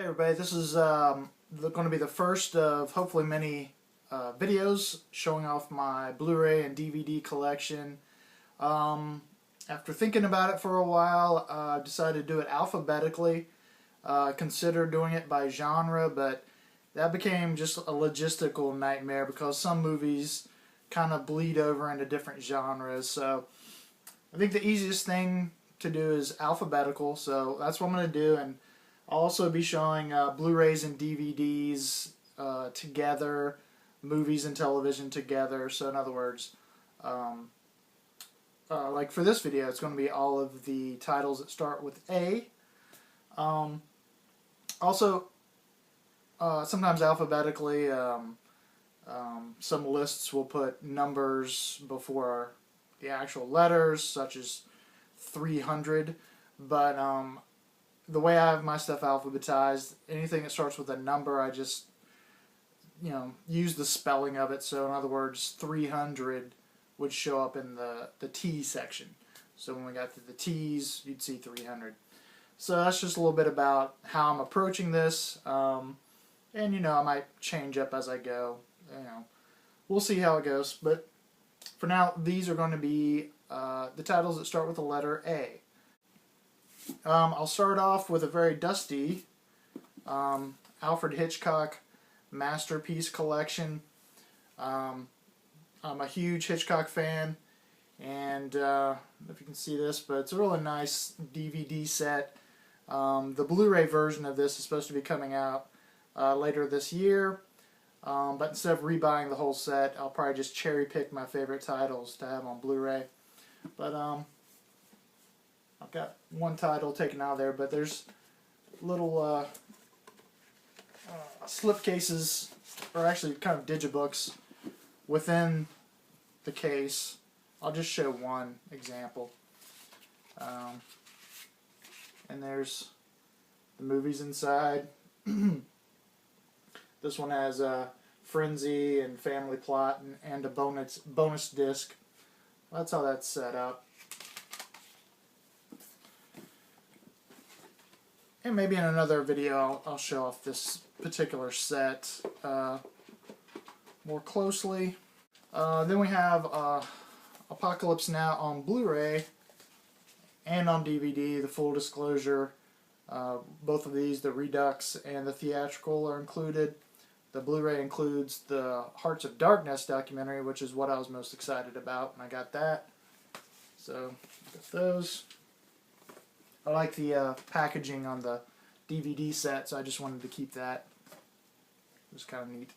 Hey everybody, this is going to be the first of hopefully many videos showing off my Blu-ray and DVD collection. After thinking about it for a while, I decided to do it alphabetically. Considered doing it by genre, but that became just a logistical nightmare because some movies kind of bleed over into different genres. So I think the easiest thing to do is alphabetical, so that's what I'm going to do. And I'll also be showing Blu-rays and DVDs together, movies and television together. So in other words, like for this video, it's going to be all of the titles that start with A. Also, sometimes alphabetically, some lists will put numbers before the actual letters, such as 300, but the way I have my stuff alphabetized, anything that starts with a number, I just, use the spelling of it. So in other words, 300 would show up in the T section. So when we got to the T's, you'd see 300. So that's just a little bit about how I'm approaching this. And, I might change up as I go. We'll see how it goes. But for now, these are going to be the titles that start with the letter A. I'll start off with a very dusty Alfred Hitchcock masterpiece collection. I'm a huge Hitchcock fan, and I don't know if you can see this, but it's a really nice DVD set. The Blu-ray version of this is supposed to be coming out later this year, but instead of rebuying the whole set, I'll probably just cherry pick my favorite titles to have on Blu-ray. But I've got one title taken out of there, but there's little slipcases, or actually kind of digibooks, within the case. I'll just show one example. And there's the movies inside. This one has Frenzy and Family Plot and a bonus disc. That's how that's set up. And maybe in another video I'll show off this particular set more closely. Then we have Apocalypse Now on Blu-ray and on DVD. The full disclosure, both of these, the Redux and the theatrical, are included. The Blu-ray includes the Hearts of Darkness documentary, which is what I was most excited about, and I got that. So, got those. I like the packaging on the DVD set, so I just wanted to keep that. It was kind of neat.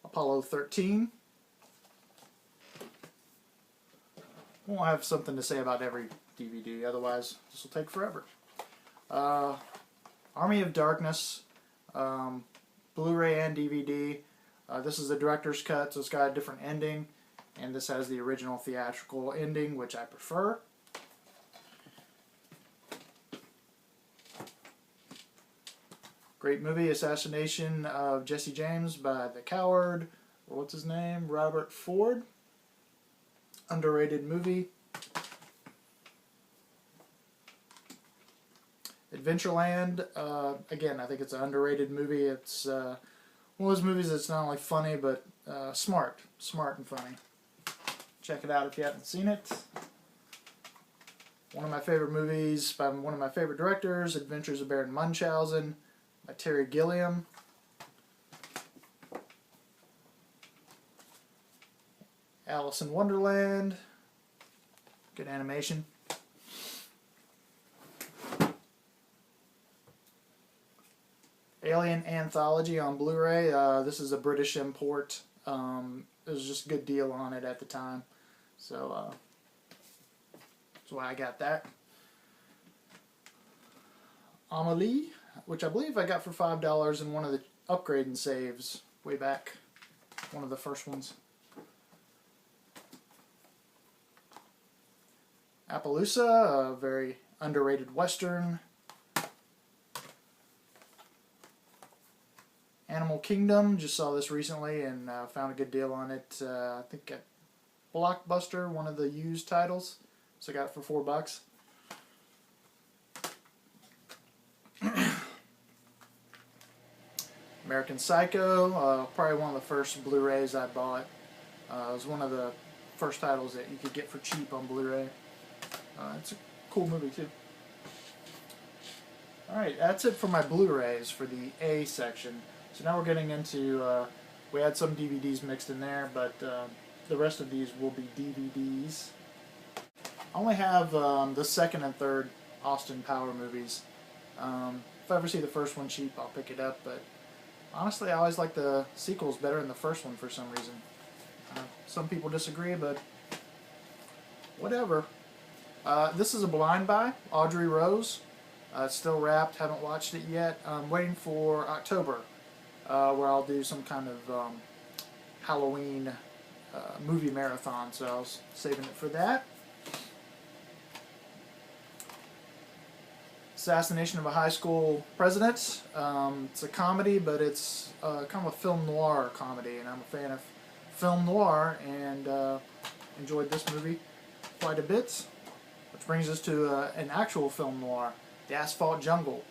Apollo 13. I won't have something to say about every DVD, otherwise this will take forever. Army of Darkness, Blu-ray and DVD. This is the director's cut, so it's got a different ending. And this has the original theatrical ending, which I prefer. Great movie, Assassination of Jesse James by the Coward, or what's his name, Robert Ford. Underrated movie. Adventureland, again, I think it's an underrated movie. It's one of those movies that's not only funny, but smart and funny. Check it out if you haven't seen it. One of my favorite movies by one of my favorite directors, Adventures of Baron Munchausen by Terry Gilliam. Alice in Wonderland. Good animation. Alien Anthology on Blu-ray. This is a British import. It was just a good deal on it at the time. So that's why I got that. Amelie, which I believe I got for $5 in one of the upgrade and saves way back. One of the first ones. Appaloosa, a very underrated Western. Animal Kingdom, just saw this recently and found a good deal on it. I think at Blockbuster, one of the used titles. So I got it for $4. American Psycho, probably one of the first Blu-rays I bought. It was one of the first titles that you could get for cheap on Blu-ray. It's a cool movie too. Alright, that's it for my Blu-rays for the A section. So now we're getting into, we had some DVDs mixed in there, but the rest of these will be DVDs. I only have the second and third Austin Power movies. If I ever see the first one cheap, I'll pick it up, but honestly, I always like the sequels better than the first one for some reason. Some people disagree, but whatever. This is a blind buy, Audrey Rose. It's still wrapped, haven't watched it yet. I'm waiting for October, where I'll do some kind of Halloween movie marathon, so I was saving it for that. Assassination of a High School President. It's a comedy, but it's kind of a film noir comedy, and I'm a fan of film noir, and enjoyed this movie quite a bit. Which brings us to an actual film noir, The Asphalt Jungle.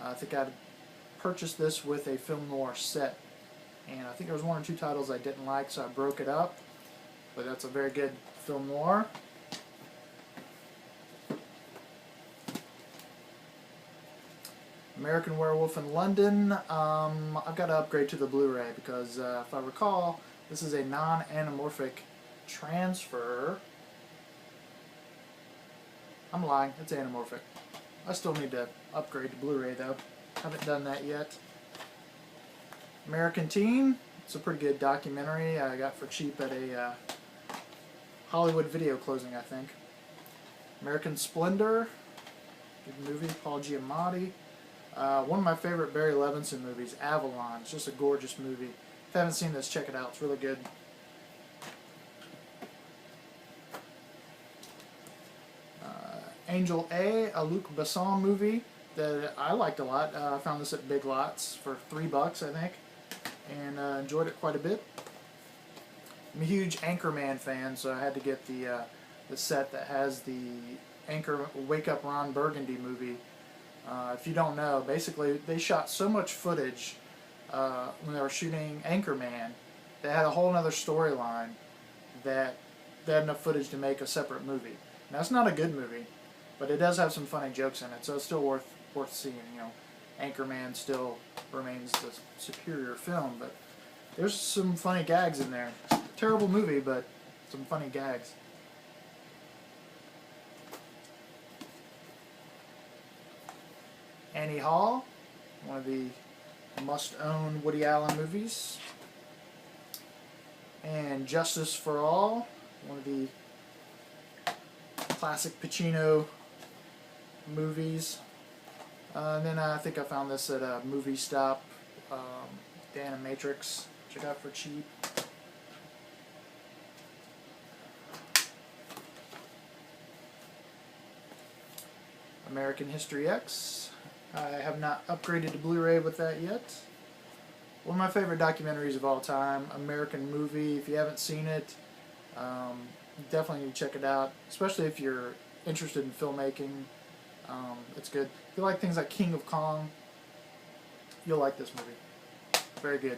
I think I'd purchased this with a film noir set, and I think there was one or two titles I didn't like, so I broke it up. But that's a very good film noir. American Werewolf in London. I've got to upgrade to the Blu-ray because if I recall, this is a non-anamorphic transfer. I'm lying, it's anamorphic. I still need to upgrade to Blu-ray though. Haven't done that yet. American Teen. It's a pretty good documentary I got for cheap at a Hollywood video closing, I think. American Splendor. Good movie, Paul Giamatti. One of my favorite Barry Levinson movies, Avalon. It's just a gorgeous movie. If you haven't seen this, check it out. It's really good. Angel A Luc Besson movie that I liked a lot. I found this at Big Lots for $3, I think, and enjoyed it quite a bit. I'm a huge Anchorman fan, so I had to get the set that has the Wake Up Ron Burgundy movie. If you don't know, basically they shot so much footage when they were shooting Anchorman. They had a whole other storyline that they had enough footage to make a separate movie. Now it's not a good movie, but it does have some funny jokes in it, so it's still worth seeing. You know, Anchorman still remains the superior film, but there's some funny gags in there. Terrible movie, but some funny gags. Annie Hall, one of the must-own Woody Allen movies. And Justice for All, one of the classic Pacino movies. And then I think I found this at a movie stop, The Animatrix, which I got for cheap. American History X. I have not upgraded to Blu-ray with that yet. One of my favorite documentaries of all time, American Movie. If you haven't seen it, definitely need to check it out, especially if you're interested in filmmaking. It's good. If you like things like King of Kong, you'll like this movie. Very good.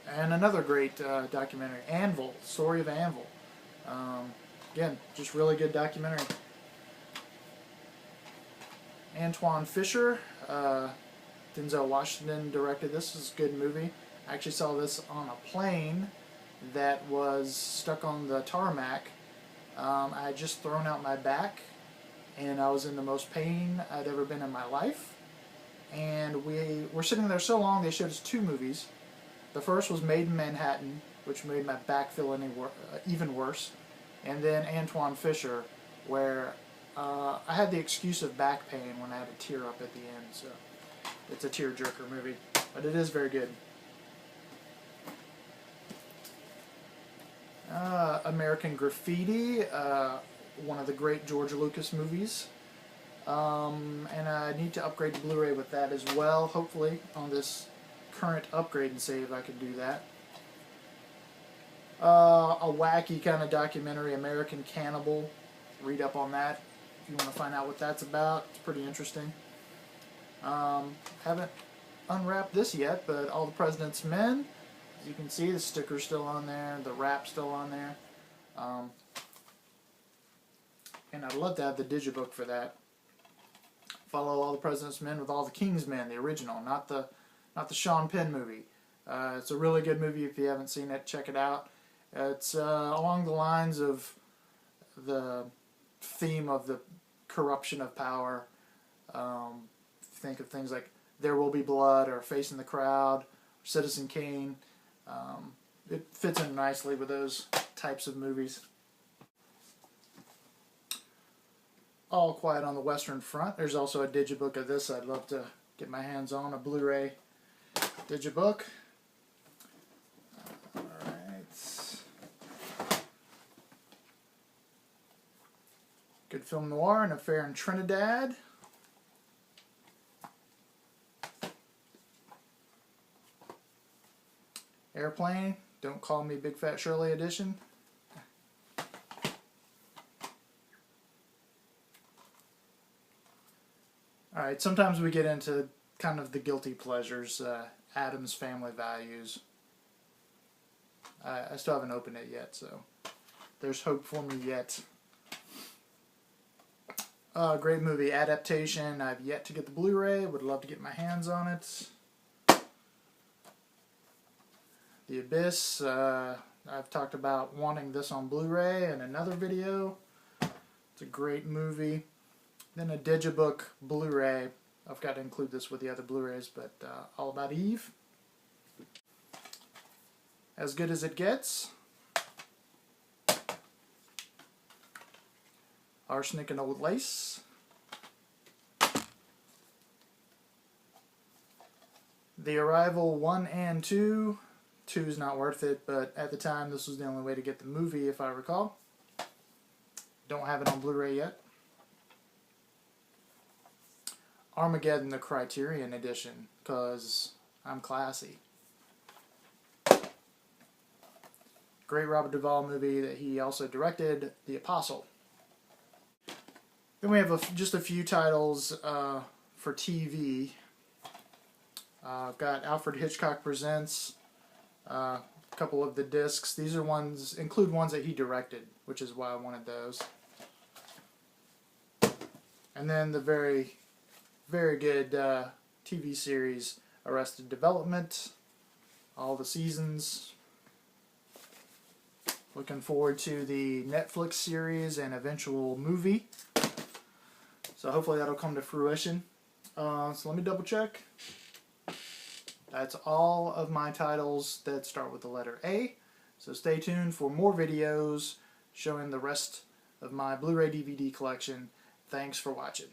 And another great documentary, Anvil, Story of Anvil. Again, just really good documentary. Antoine Fisher, Denzel Washington directed this. This is a good movie. I actually saw this on a plane that was stuck on the tarmac. I had just thrown out my back, and I was in the most pain I'd ever been in my life. And we were sitting there so long, they showed us two movies. The first was Made in Manhattan, which made my back feel even worse. And then Antoine Fisher, where I had the excuse of back pain when I had a tear up at the end, so it's a tear-jerker movie, but it is very good. American Graffiti, one of the great George Lucas movies, and I need to upgrade to Blu-ray with that as well. Hopefully on this current upgrade and save I can do that. A wacky kind of documentary, American Cannibal. Read up on that if you want to find out what that's about. It's pretty interesting. Haven't unwrapped this yet, but All the President's Men. As you can see, the sticker's still on there, the wrap's still on there. And I'd love to have the digibook for that. Follow All the President's Men with All the King's Men, the original, not the Sean Penn movie. It's a really good movie. If you haven't seen it, check it out. It's along the lines of the theme of the corruption of power. Think of things like There Will Be Blood or Facing the Crowd, or Citizen Kane. It fits in nicely with those types of movies. All Quiet on the Western Front. There's also a digibook of this I'd love to get my hands on, a Blu-ray digibook. Alright. Good Film Noir, An Affair in Trinidad. Airplane, Don't Call Me Big Fat Shirley edition. Alright, sometimes we get into kind of the guilty pleasures, Addams Family Values. I still haven't opened it yet, so there's hope for me yet. Great movie adaptation. I've yet to get the Blu-ray. Would love to get my hands on it. The Abyss. I've talked about wanting this on Blu-ray in another video. It's a great movie. Then a digibook Blu-ray. I've got to include this with the other Blu-rays, but All About Eve. As Good as It Gets. Arsenic and Old Lace. The Arrival 1 and 2. 2 is not worth it, but at the time this was the only way to get the movie, if I recall. Don't have it on Blu-ray yet. Armageddon, the Criterion edition, because I'm classy. Great Robert Duvall movie that he also directed, The Apostle. Then we have just a few titles for TV. I've got Alfred Hitchcock Presents, a couple of the discs. These are include ones that he directed, which is why I wanted those. And then the very, very good TV series Arrested Development, all the seasons. Looking forward to the Netflix series and eventual movie. So hopefully that'll come to fruition. So let me double check. That's all of my titles that start with the letter A. So stay tuned for more videos showing the rest of my Blu-ray DVD collection. Thanks for watching.